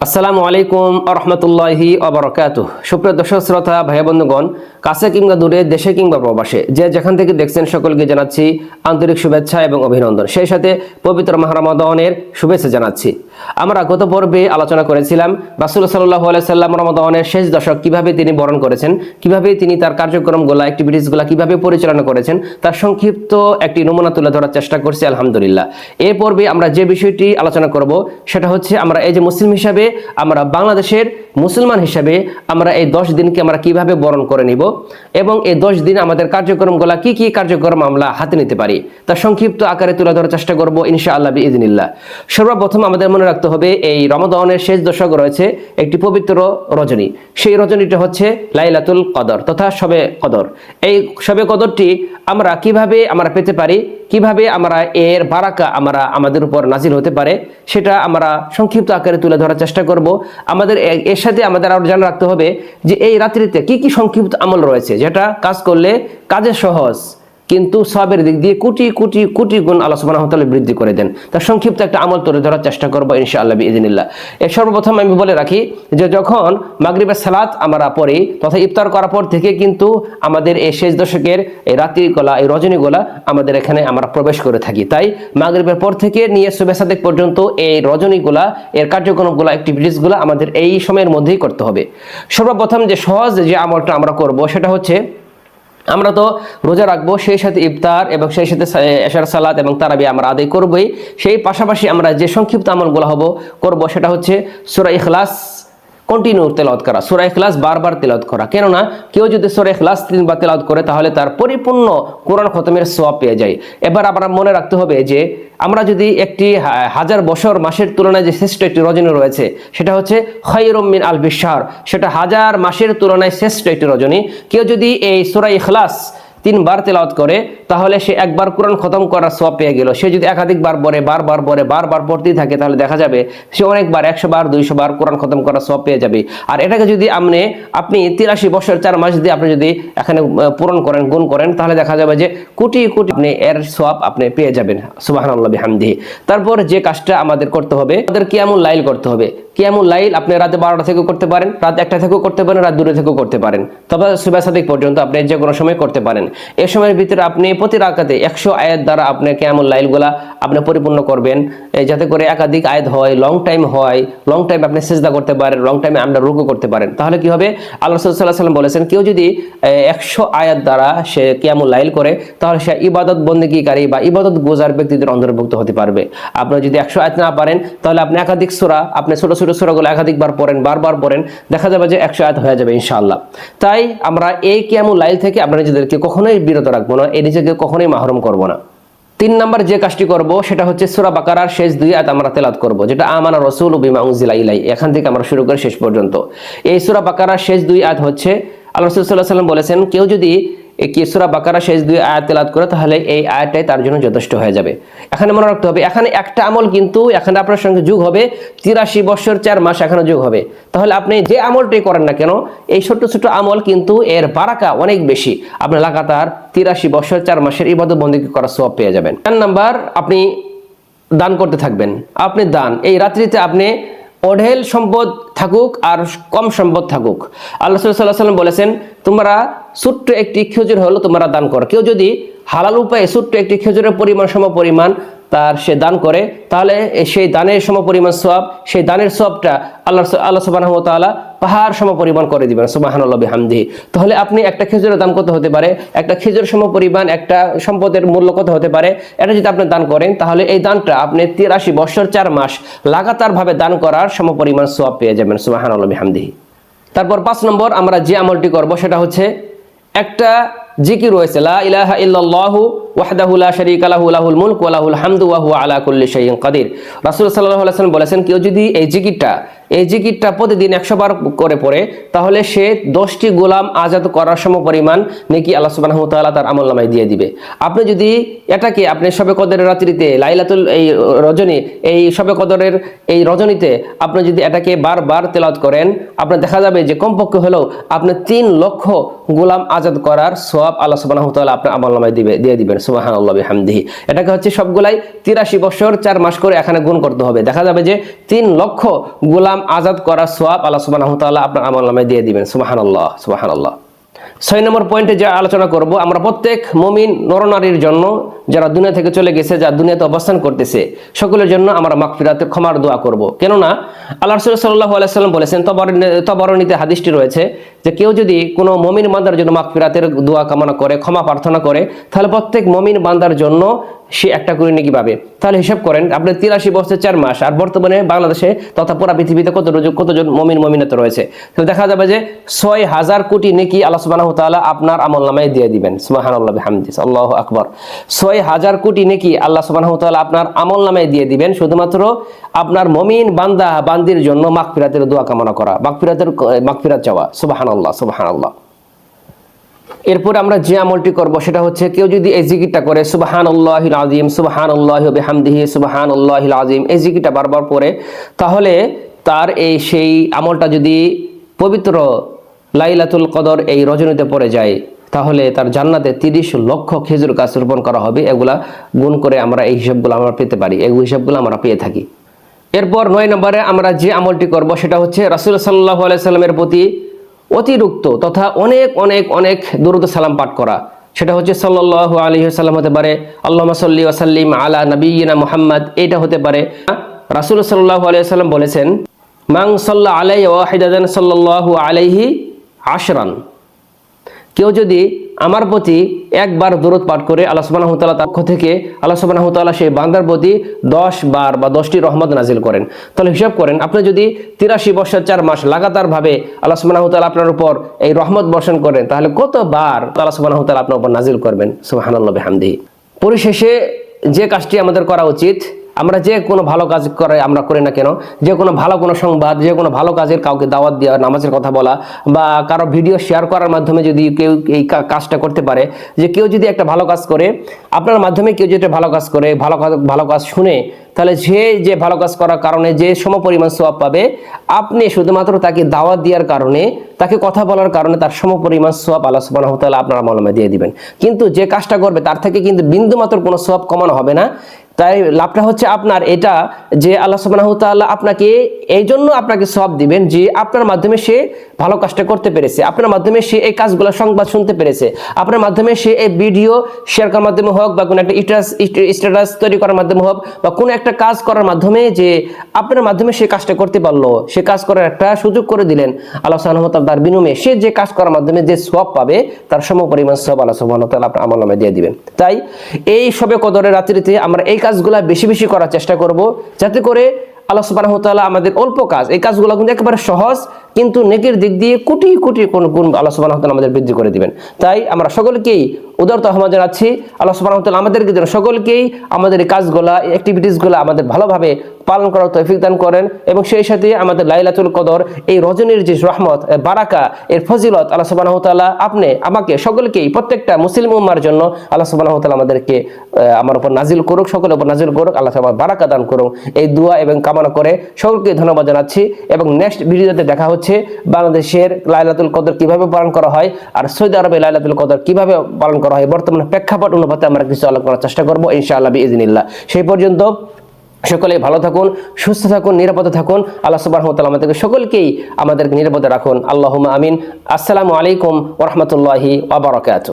আসসালামু আলাইকুম আরহামতুল্লাহি আবরাকাতুহ। সুপ্রিয় দর্শক শ্রোতা ভাই বন্ধুগণ, কাছে কিংবা দূরে, দেশে কিংবা প্রবাসে, যে যেখান থেকে দেখছেন সকলকে জানাচ্ছি আন্তরিক শুভেচ্ছা এবং অভিনন্দন। সেই সাথে পবিত্র মাহ রমাদানের শুভেচ্ছা জানাচ্ছি। আমরা গত পর্বে আলোচনা করেছিলাম রাসূলুল্লাহ সাল্লাল্লাহু আলাইহি সাল্লাম রমাদানের শেষ দশক কিভাবে তিনি বরণ করেছেন, কিভাবে তিনি তার কার্যক্রমগুলো, অ্যাক্টিভিটিসগুলো কিভাবে পরিচালনা করেছেন, তার সংক্ষিপ্ত একটি নমুনা তুলে ধরার চেষ্টা করছি আলহামদুলিল্লাহ। এর পর্বে আমরা যে বিষয়টি আলোচনা করব সেটা হচ্ছে আমরা এই যে মুসলিম হিসাবে, আমরা বাংলাদেশের মুসলমান হিসাবে আমরা এই 10 দিনকে আমরা কিভাবে বরণ করে নিব এবং এই 10 দিন আমাদের কার্যক্রমগুলো কি কি কার্যক্রম আমরা হাতে নিতে পারি তার সংক্ষিপ্ত আকারে তুলে ধরার চেষ্টা করব ইনশাআল্লাহ বিইذنিল্লাহ। সর্বপ্রথম আমাদের মনে রাখতে হবে এই রমাদানের শেষ দশক রয়েছে একটি পবিত্র রজনী। সেই রজনীটা হচ্ছে লাইলাতুল কদর তথা শবে কদর। এই শবে কদরটি আমরা কিভাবে আমরা পেতে পারি, কিভাবে আমরা এর বারাকা আমরা আমাদের উপর নাজিল হতে পারে সেটা আমরা সংক্ষিপ্ত আকারে তুলে ধরার চেষ্টা করব। আমাদের এর সাথে আমাদের আরো জানা রাখতে হবে যে এই রাত্রিতে কি কি সংক্ষিপ্ত আমল রয়েছে যেটা কাজ করলে কাজে সহজ, কিন্তু সবের দিক দিয়ে কোটি কোটি কোটি গুণ আল্লাহ সুবহানাহু ওয়া তাআলা বৃদ্ধি করে দেন। তার সংক্ষিপ্ত একটা আমল তুলে ধরার চেষ্টা করবো ইনশাআল্লাহ বিইذনিল্লাহ। এর সর্বপ্রথম আমি বলে রাখি যে যখন মাগরিবের সালাত আমরা পড়ি তথা ইফতার করার পর থেকে কিন্তু আমাদের এই শেষ দশকের এই রাত্রিগুলা, এই রজনীগুলা আমাদের এখানে আমরা প্রবেশ করে থাকি। তাই মাগরিবের পর থেকে নিয়ে সুবহ সাদেক পর্যন্ত এই রজনীগুলা, এর কার্যক্রমগুলা, অ্যাক্টিভিটিসগুলা আমাদের এই সময়ের মধ্যেই করতে হবে। সর্বপ্রথম যে সহজ যে আমলটা আমরা করব সেটা হচ্ছে আমরা তো রোজা রাখবো, সেই সাথে ইফতার এবং সেই সাথে এশার সালাত এবং তারাবি আমরা আদায় করবই। সেই পাশাপাশি আমরা যে সংক্ষিপ্ত আমলগুলো করব সেটা হচ্ছে সূরা ইখলাস কন্টিনিউ তেলাওয়াত করা, সূরা ইখলাস বারবার তেলাওয়াত করা। কেননা কেউ যদি সূরা ইখলাস 3 বার তেলাওয়াত করে তাহলে তার পরিপূর্ণ কোরআন খতমের সওয়াব পেয়ে যায়। এবার আমরা মনে রাখতে হবে যে আমরা যদি একটি 1000 বছর মাসের তুলনায় যে শ্রেষ্ঠ একটি রজনী রয়েছে সেটা হচ্ছে খায়রুম মিন আলফি শাহর, সেটা 1000 মাসের তুলনায় শ্রেষ্ঠ একটি রজনী। কেউ যদি এই সূরা ইখলাস 3 বার তেলাওয়াত করে তাহলে সে একবার কোরআন খতম করার সওয়াব পেয়ে গেল। সে যদি একাধিকবার পড়ে, বারবার পড়তেই থাকে তাহলে দেখা যাবে সে অনেকবার 100 বার 200 বার কোরআন খতম করার সওয়াব পেয়ে যাবে। আর এটাকে যদি আপনি 83 বছর 4 মাস দিয়ে আপনি যদি এখানে পূরণ করেন, গুণ করেন, তাহলে দেখা যাবে যে কোটি কোটি আপনি এর সওয়াব আপনি পেয়ে যাবেন সুবহানাল্লাহি বিহামদিহি। তারপর যে কাজটা আমাদের করতে হবে, আমাদের কিয়ামুল লাইল করতে হবে। কিয়ামুল লাইল আপনি রাতে 12টা থেকেও করতে পারেন, রাত 1টা থেকেও করতে পারেন, রাত 2টা থেকেও করতে পারেন, তবে সুবহ সাদিক পর্যন্ত আপনি যে কোনো সময় করতে পারেন। এই সময়ের ভিতরে আপনি প্রতি রাকাতে 100 আয়াত দ্বারা আপনি কিয়ামুল লাইলগুলা আপনি পরিপূর্ণ করবেন, যাতে করে একাধিক আয়াত হয়, লং টাইম হয়, লং টাইম আপনি সিজদা করতে পারেন, লং টাইমে আমরা রুকু করতে পারেন। তাহলে কি হবে, আল্লাহ রাসূল সাল্লাল্লাহু আলাইহি ওয়াসাল্লাম বলেছেন কেউ যদি 100 আয়াত দ্বারা সে কিয়ামুল লাইল করে তাহলে সে ইবাদত বন্দেগীকারী বা ইবাদত গুজার ব্যক্তিদের অন্তর্ভুক্ত হতে পারবে। আপনি যদি 100 আয়াত না পারেন তাহলে আপনি একাধিক সূরা, আপনি ছোট ছোট সূরাগুলো একাধিকবার পড়েন, বারবার পড়েন, দেখা যাবে যে 100 আয়াত হয়ে যাবে ইনশাআল্লাহ। তাই আমরা এই কিয়ামুল লাইল থেকে আমরা নিজেদেরকে কখনোই বিরত রাখবো না, এই নিজেকে কখনোই মাহরুম করব না। 3 নাম্বার যে কাজটি করব সেটা হচ্ছে সূরা বাকারার শেষ 2 আয়াত আমরা তেলাওয়াত করব, যেটা আমানা রাসূলু বিমা উনজিলা ইলাই, এখান থেকে আমরা শুরু করে শেষ পর্যন্ত। এই সূরা বাকারার শেষ 2 আয়াত হচ্ছে আল্লাহ রাসূল সাল্লাল্লাহু আলাইহি ওয়াসাল্লাম বলেছেন কেউ যদি এই সূরা বাকারা শেষ 2 আয়াত তেলাওয়াত করে তাহলে এই আয়াতটাই তার জন্য যথেষ্ট হয়ে যাবে। এখানে মনে রাখতে হবে এখানে একটা আমল কিন্তু এখানে আপনার সঙ্গে যোগ হবে 83 বছর 4 মাস এখানে যোগ হবে। তাহলে আপনি যে আমলটাই করেন না কেন এই ছোট ছোট আমল কিন্তু এর বারাকা অনেক বেশি, আপনি লাগাতার 83 বছর 4 মাসের ইবাদত বন্দেগী করার সওয়াব পেয়ে যাবেন। 4 নাম্বার, আপনি দান করতে থাকবেন। আপনি দান, এই রাত্রিতে আপনি অঢেল সম্পদ থাকুক আর কম সম্পদ থাকুক, আল্লাহ সাল্লাল্লাহু আলাইহি ওয়াসাল্লাম বলেছেন তোমরা ছোট্ট একটি খেজুর হলো তোমরা দান করো। কেউ যদি হালাল উপায়ে ছোট্ট একটি খেজুরের পরিমাণ সমপরিমাণ তার সে দান করে তাহলে সেই দানের সমপরিমাণ সওয়াব, সেই দানের সওয়াবটা আল্লাহ সুবহানাহু ওয়া তাআলা পাহাড় সমপরিমাণ করে দিবেন সুবহানাল্লাহি বিহামদিহি। তাহলে আপনি একটা খেজুরের দাম কত হতে পারে, একটা খেজুর সমপরিমাণ একটা সম্পদের মূল্য কত হতে পারে, এটা যদি আপনি দান করেন তাহলে এই দানটা আপনি 83 বছর 4 মাস লাগাতার ভাবে দান করার সমপরিমাণ সওয়াব পেয়ে যাবেন সুবহানাল্লাহি বিহামদিহি। তারপর 5 নম্বর আমরা যে আমলটি করব সেটা হচ্ছে একটা জিকির রয়েছে, লা ইলাহা ইল্লাল্লাহু ওয়াহদাহু লা শারীকা লাহু লাহুল মুলকু ওয়া লাহুল হামদু ওয়া হুয়া আলা কুল্লি শাইইন কাদির। রাসূল সাল্লাল্লাহু আলাইহি ওয়াসাল্লাম বলেছেন কেউ যদি এই জিকিরটা প্রতিদিন 100 বার করে পড়ে তাহলে সে 10টি গোলাম আজাদ করার সমপরিমাণ নেকি আল্লাহ সুবহানাহু ওয়া তাআলা তার আমলনামায় দিয়ে দিবে। আপনি যদি এটাকে আপনি শবে কদরের রাত্রিতে লাইলাতুল এই রজনী, এই শবে কদরের এই রজনীতে আপনি যদি এটাকে বারবার তেলাওয়াত করেন আপনার দেখা যাবে যে কমপক্ষে হলেও আপনি 3 লক্ষ গোলাম আজাদ করার সওয়াব আল্লাহ সুবহানাহু ওয়া তাআলা আপনার আমলনামায় দিয়ে দিবেন সুবহানাল্লাহি বিহামদিহি। এটাকে হচ্ছে সবগুলাই 83 বছর 4 মাস করে এখানে গুণ করতে হবে, দেখা যাবে যে 3 লক্ষ গোলাম গোলাম আজাদ করা সওয়াব আল্লাহ সুবহানাহু ওয়া তাআলা আপনার আমলনামায় দিয়ে দিবেন। সুবহানাল্লাহ, সুবহানাল্লাহ। 6 নম্বর পয়েন্টে যা আলোচনা করব, আমরা প্রত্যেক মুমিন নরনারীর জন্য, যারা দুনিয়া থেকে চলে গেছে, যারা দুনিয়াতে অবস্থান করতেছে, সকলের জন্য আমরা মাগফিরাতের ক্ষমার দোয়া করব। কেননা আল্লাহ রাসূল সাল্লাল্লাহু আলাইহি সাল্লাম বলেছেন, তবরানীতে হাদিসটি রয়েছে যে কেউ যদি কোনো মুমিন বান্দার জন্য মাগফিরাতের দোয়া কামনা করে, ক্ষমা প্রার্থনা করে, তাহলে প্রত্যেক মুমিন বান্দার জন্য সে একটা করে নেকি পাবে। তাহলে হিসাব করেন আপনি 83 বছর 4 মাস, আর বর্তমানে বাংলাদেশে তথা পুরা পৃথিবীতে কতজন মুমিন মুমিনাত রয়েছে, তো দেখা যাবে যে 6000 কোটি নেকি আল্লাহ সুবহানাহু ওয়া তাআলা আপনার আমলনামায় দিয়ে দিবেন। সুবহানাল্লাহি বিহামদিহি, আল্লাহু আকবার। 6000 কোটি নেকি আল্লাহ সুবহানাহু ওয়া তাআলা আপনার আমলনামায় দিয়ে দিবেন, শুধুমাত্র আপনার মুমিন বান্দা বান্দির জন্য মাগফিরাতের দোয়া কামনা করা, মাগফিরাত চাওয়া। সুবহানাল্লাহ, সুবহানাল্লাহ। এরপর আমরা যে আমলটি করব সেটা হচ্ছে, কেউ যদি এই জিকিরটা করে সুবহানাল্লাহিল আযীম, সুবহানাল্লাহি ওয়া বিহামদিহি, সুবহানাল্লাহিল আযীম, এই জিকিরটা বারবার পড়ে, তাহলে তার সেই আমলটা যদি পবিত্র লাইলাতুল কদর এই রজনীতে পড়ে যায়, তাহলে তার জান্নাতে 30 লক্ষ খেজুর গাছ রোপণ করা হবে। এগুলা গুণ করে আমরা এই হিসাবগুলো আমরা পেতে পারি, এই হিসাবগুলো আমরা পেয়ে থাকি। এরপর 9 নম্বরে আমরা যে আমলটি করব সেটা হচ্ছে রাসূল সাল্লাল্লাহু আলাইহি সাল্লামের প্রতি অতিরিক্ত তথা অনেক অনেক অনেক দুরূদ সালাম পাঠ করা। সেটা হচ্ছে সাল্লাল্লাহু আলাইহি ওয়াসাল্লাম হতে পারে, আল্লাহুম্মা সাল্লি ওয়া সাল্লিম আলা নাবিয়িনা মুহাম্মদ, এটা হতে পারে। রাসূল সাল্লাল্লাহু আলাইহি ওয়াসাল্লাম বলেছেন, মান সাল্লা আলাইহি ওয়াহিদাতান সাল্লাল্লাহু আলাইহি আশরান, কেউ যদি আমার প্রতি একবার দরুদ পাঠ করে, আল্লাহ সুবহানাহু ওয়া তাআলার পক্ষ থেকে আল্লাহ সুবহানাহু ওয়া তাআলা সেই বান্দার প্রতি 10 বার বা 10টি রহমত নাজিল করেন। তাহলে হিসাব করেন, আপনি যদি 83 বছর 4 মাস লাগাতার ভাবে আল্লাহ সুবহানাহু ওয়া তাআলা আপনার উপর এই রহমত বর্ষণ করেন, তাহলে কতবার আল্লাহ সুবহানাহু ওয়া তাআলা আপনার উপর নাজিল করবেন। সুবহানাল্লাহি বিহামদিহি। পরিশেষে যে কাজটি আমাদের করা উচিত, আমরা যে কোনো ভালো কাজ আমরা করি না কেন, যে কোনো ভালো কোনো সংবাদ, যে কোনো ভালো কাজের কাউকে দাওয়াত দেওয়া, নামাজের কথা বলা, বা কারো ভিডিও শেয়ার করার মাধ্যমে যদি কেউ এই কাজটা করতে পারে, যে কেউ যদি একটা ভালো কাজ করে, আপনার মাধ্যমে কেউ যদি ভালো কাজ করে, ভালো কাজ শুনে, তাহলে যে ভালো কাজ করার কারণে যে সমপরিমাণ সওয়াব পাবে, আপনি শুধুমাত্র তাকে দাওয়াত দেওয়ার কারণে, তাকে কথা বলার কারণে তার সমপরিমাণ সওয়াব আল্লাহ সুবহানাহু ওয়া তাআলা আপনার আমলনামায় দিয়ে দিবেন। কিন্তু যে কাজটা করবে তার থেকে কিন্তু বিন্দুমাত্র কোনো সওয়াব কমানো হবে না। তাই লাভটা হচ্ছে আপনার এটা, যে আল্লাহ সুবহানাহু ওয়া তাআলা আপনাকে এই জন্য আপনাকে সওয়াব দিবেন যে আপনার মাধ্যমে সে ভালো কাজটা করতে পেরেছে, আপনার মাধ্যমে সে এই কাজগুলো সংবাদ শুনতে পেরেছে, আপনার মাধ্যমে সে এই ভিডিও শেয়ার করার মাধ্যমে হোক, বা কোনো একটা স্ট্যাটাস তৈরি করার মাধ্যমে হোক, বা কোনো একটা কাজ করার মাধ্যমে, যে আপনার মাধ্যমে সে কাজটা করতে পারলো, সে কাজ করার একটা সুযোগ করে দিলেন আল্লাহ সুবহানাহু ওয়া তাআলা, তার বিনিময়ে সে যে কাজ করার মাধ্যমে যে সওয়াব পাবে, তার সমপরিমাণ সওয়াব আল্লাহ সুবহানাহু ওয়া তাআলা আপনার আমলনামায় দিয়ে দিবেন। তাই এই শবে কদরের রাত্রিতে আমরা এই কাজগুলো বেশি বেশি করার চেষ্টা করব, যাতে করে আল্লাহ সুবহানাহু ওয়া তাআলা আমাদের অল্প কাজ, এই কাজগুলো কিন্তু একেবারে সহজ, কিন্তু নেকির দিক দিয়ে কোটি কোটি গুণ আল্লাহ সুবহানাহু ওয়া তাআলা আমাদের বৃদ্ধি করে দিবেন। তাই আমরা সকলকেই উদারত আহ্বান জানাচ্ছি, আল্লাহ সুবহানাহু ওয়া তাআলা আমাদেরকে যেন সকলকেই আমাদের এই কাজগুলো, অ্যাক্টিভিটিসগুলো আমাদের ভালোভাবে পালন করার তৌফিক দান করেন, এবং সেই সাথে আমাদের লাইলাতুল কদর এই রজনীর যে রহমত, বারাকা, এর ফজিলত আল্লাহ সুবহানাহু ওয়া তাআলা আমাকে সকলকেই, প্রত্যেকটা মুসলিম উম্মার জন্য আল্লাহ সুবহানাহু ওয়া তাআলা আমাদেরকে আমার উপর নাজিল করুক, সকলের উপর নাজিল করুক, আল্লাহ তাআলা বারাকা দান করুক, এই দোয়া এবং কামনা করে সকলকে ধন্যবাদ জানাচ্ছি। এবং নেক্সট ভিডিওতে দেখা হচ্ছে বাংলাদেশের লাইলাতুল কদর কিভাবে পালন করা হয়, আর সৌদি আরবে লাইলাতুল কদর কিভাবে পালন করা হয়, বর্তমানে প্রেক্ষাপট অনুপাতে আমরা কিছু আলোচনা করার চেষ্টা করবো ইনশাআল্লাহ বিইজনিল্লাহ। সেই পর্যন্ত সকলে ভালো থাকুন, সুস্থ থাকুন, নিরাপদে থাকুন। আল্লাহ সুবহানাহু ওয়া তাআলা আমাদেরকে নিরাপদে রাখুন। আল্লাহুম্মা আমিন। আসসালামু আলাইকুম ওয়া রাহমাতুল্লাহি ওয়া বারাকাতুহু।